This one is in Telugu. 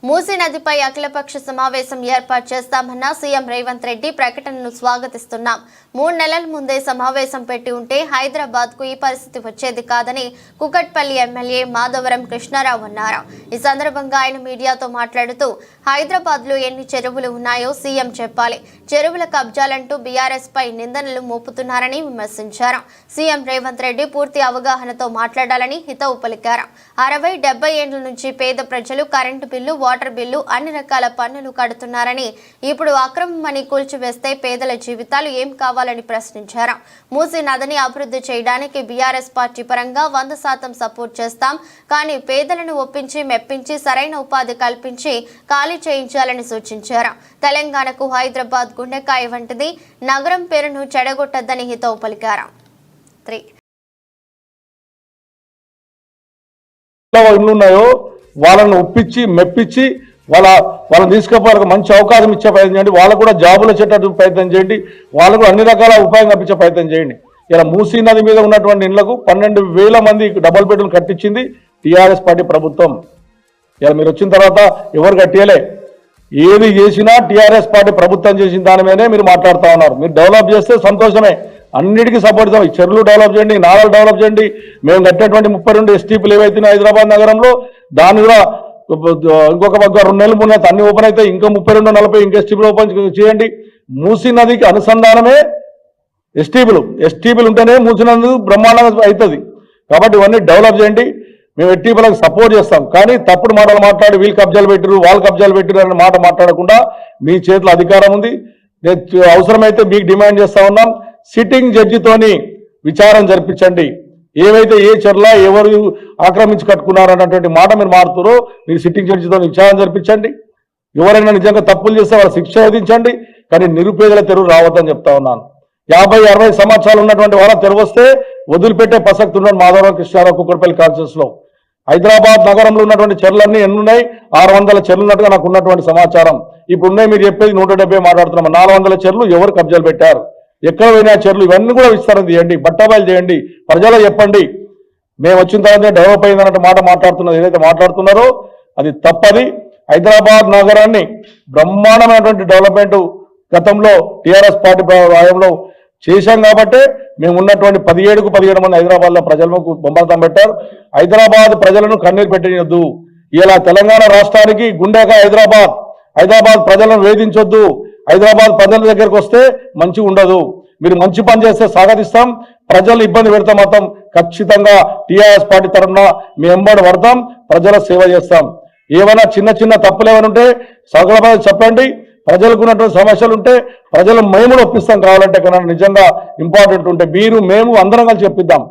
మూసీ నదిపై అఖిలపక్ష సమావేశం ఏర్పాటు చేస్తామన్న సీఎం రేవంత్ రెడ్డి ప్రకటనను స్వాగతిస్తున్నాం. 3 నెలల ముందే సమావేశం పెట్టి ఉంటే హైదరాబాద్ కు ఈ పరిస్థితి వచ్చేది కాదని కుకట్పల్లి ఎమ్మెల్యే మాధవరం కృష్ణారావు అన్నారు. ఈ సందర్భంగా ఆయన మీడియాతో మాట్లాడుతూ హైదరాబాద్ లో ఎన్ని చెరువులు ఉన్నాయో సీఎం చెప్పాలి, చెరువుల కబ్జాలంటూ బీఆర్ఎస్ పై నిందనలు మోపుతున్నారని విమర్శించారు. సీఎం రేవంత్ రెడ్డి పూర్తి అవగాహనతో మాట్లాడాలని హితవు పలికారు. 60-70 ఏళ్ల నుంచి పేద ప్రజలు కరెంటు బిల్లు, వాటర్ బిల్లు, అన్ని రకాల పన్నులు కడుతున్నారని, ఇప్పుడు అక్రమమని కూల్చివేస్తే పేదల జీవితాలు ఏం కావాలని ప్రశ్నించారు. మూసీ నదిని అభివృద్ధి చేయడానికి బీఆర్ఎస్ పార్టీ పరంగా 100% సపోర్ట్ చేస్తాం, కానీ పేదలను ఒప్పించి మెప్పించి సరైన ఉపాధి కల్పించి ఖాళీ చేయించాలని సూచించారు. తెలంగాణకు హైదరాబాద్ గుండెకాయ వంటిది, నగరం పేరును చెడగొట్టద్దని హితవు పలికారు. వాళ్ళను ఒప్పించి మెప్పించి వాళ్ళని తీసుకుపోవాలకు మంచి అవకాశం ఇచ్చే ప్రయత్నం చేయండి. వాళ్ళకు కూడా జాబులు వచ్చేటట్టు ప్రయత్నం చేయండి. వాళ్ళకు అన్ని రకాల ఉపాయం కల్పించే ప్రయత్నం చేయండి. ఇలా మూసీ నది మీద ఉన్నటువంటి ఇళ్లకు 12,000 మంది డబుల్ బెడ్రూమ్ కట్టించింది టీఆర్ఎస్ పార్టీ ప్రభుత్వం. ఇలా మీరు వచ్చిన తర్వాత ఎవరు కట్టేయలే, ఏది చేసినా టీఆర్ఎస్ పార్టీ ప్రభుత్వం చేసిన దాని మీదనే మీరు మాట్లాడుతూ ఉన్నారు. మీరు డెవలప్ చేస్తే సంతోషమే, అన్నిటికీ సపోర్ట్ చేస్తాం. చెరువులు డెవలప్ చేయండి, నాళాలు డెవలప్ చేయండి. మేము కట్టేటువంటి 32 ఎస్టీపీలు ఏవైతున్నాయి హైదరాబాద్ నగరంలో, దాని కూడా ఇంకొక 2 నెలలు 3 నెలలు అన్ని ఓపెన్ అయితే ఇంకా 32-40 ఇంకా ఎస్టీపీలు ఓపెన్ చేయండి. మూసీ నదికి అనుసంధానమే ఎస్టీపీలు ఉంటేనే మూసీ నది బ్రహ్మాండంగా అవుతుంది. కాబట్టి ఇవన్నీ డెవలప్ చేయండి. మేము ఎస్టీపీలకు సపోర్ట్ చేస్తాం, కానీ తప్పుడు మాటలు మాట్లాడి వీళ్ళు కబ్జాలు పెట్టిరు, వాళ్ళు కబ్జాలు పెట్టిరు అనే మాట మాట్లాడకుండా మీ చేతిలో అధికారం ఉంది. అవసరమైతే మీకు డిమాండ్ చేస్తా ఉన్నాం, సిట్టింగ్ జడ్జితోని విచారణ జరిపించండి. ఏవైతే ఏ చెర్ల ఎవరు ఆక్రమించి కట్టుకున్నారు అన్నటువంటి మాట మీరు మారుతారో మీరు సిట్టింగ్ జడ్జితో విచారణ జరిపించండి. ఎవరైనా నిజంగా తప్పులు చేస్తే వాళ్ళ శిక్ష విధించండి, కానీ నిరుపేదల తెరువు రావద్దని చెప్తా ఉన్నాను. 50-60 సంవత్సరాలు ఉన్నటువంటి వాళ్ళ తెరువు వస్తే వదిలిపెట్టే ప్రసక్తి ఉన్నాడు మాధవరావు కృష్ణారావు కుక్కడపల్లి కాన్స్టిట్యూన్స్ లో. హైదరాబాద్ నగరంలో ఉన్నటువంటి చెర్లన్నీ ఎన్నున్నాయి? 600 చెర్లు ఉన్నట్టుగా నాకు ఉన్నటువంటి సమాచారం. ఇప్పుడు ఉన్నాయి మీరు చెప్పేది 170 మాట్లాడుతున్నాం. 400 చెర్లు ఎవరు కబ్జాలు పెట్టారు, ఎక్కడ పోయినా చెర్లు, ఇవన్నీ కూడా విస్తరణ చేయండి, బట్టాబాయిలు చేయండి, ప్రజలకు చెప్పండి. మేము వచ్చిన తర్వాత డెవలప్ అయిందన్నట్టు మాట మాట్లాడుతున్నది ఏదైతే మాట్లాడుతున్నారో అది తప్పది. హైదరాబాద్ నగరాన్ని బ్రహ్మాండమైనటువంటి డెవలప్మెంట్ గతంలో టీఆర్ఎస్ పార్టీ హయాంలో చేశాం కాబట్టి మేము ఉన్నటువంటి 17 మంది హైదరాబాద్లో ప్రజలకు బొమ్మలతం పెట్టారు. హైదరాబాద్ ప్రజలను కన్నీరు పెట్టనియొద్దు. ఇలా తెలంగాణ రాష్ట్రానికి గుండెగా హైదరాబాద్ ప్రజలను వేధించొద్దు. హైదరాబాద్ ప్రజల దగ్గరకు వస్తే మంచిగా ఉండదు. మీరు మంచి పని చేస్తే స్వాగతిస్తాం, ప్రజలు ఇబ్బంది పెడతాం మాత్రం ఖచ్చితంగా టీఆర్ఎస్ పార్టీ తరఫున మీ ఎంబడి పడతాం, ప్రజల సేవ చేస్తాం. ఏమైనా చిన్న తప్పులు ఏమైనా ఉంటే సగలపై చెప్పండి. ప్రజలకు ఉన్నటువంటి సమస్యలు ఉంటే ప్రజలు మేము ఒప్పిస్తాం. కావాలంటే కన్నా నిజంగా ఇంపార్టెంట్ ఉంటే మీరు మేము అందరం కలిసి చెప్పిద్దాం.